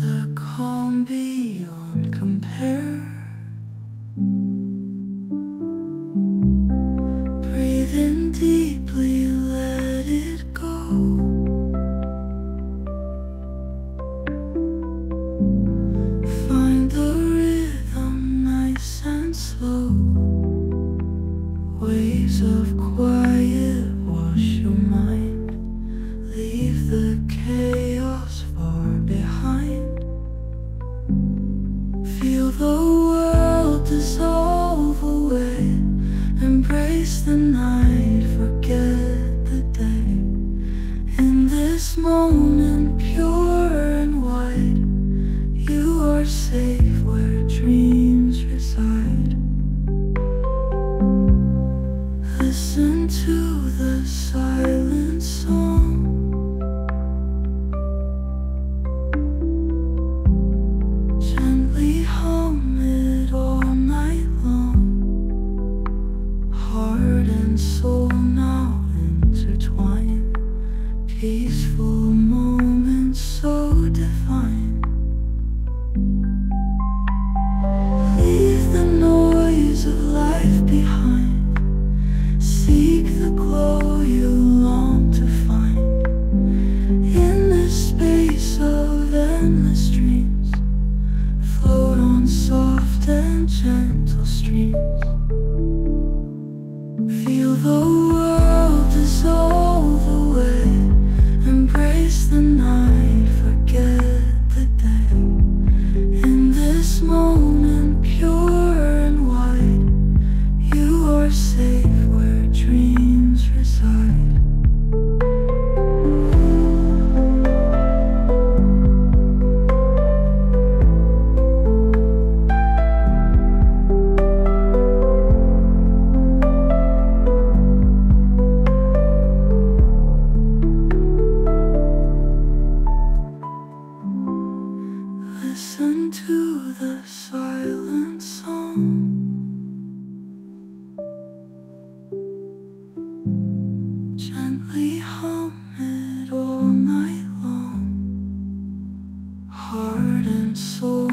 the calm beyond compare. Breathe in deeply, let it go. Find the rhythm nice and slow. Waves of quiet wash your mind. Leave the chaos far behind. Feel the world dissolve away. Embrace the night, forget the day. In this moment, pure and wide, you are safe where dreams reside. Listen to the silent song. Gently hum it all night long. Heart and soul now intertwine. Peaceful moments so divine. Leave the noise of life behind. Seek the glow you long to find. In this space of endless dreams, float on soft and gentle streams. Feel the world dissolve away. Embrace the night, forget the day. In this moment, pure and wide, you are safe where dreams reside. Listen to the silent song. Gently hum it all night long. Heart and soul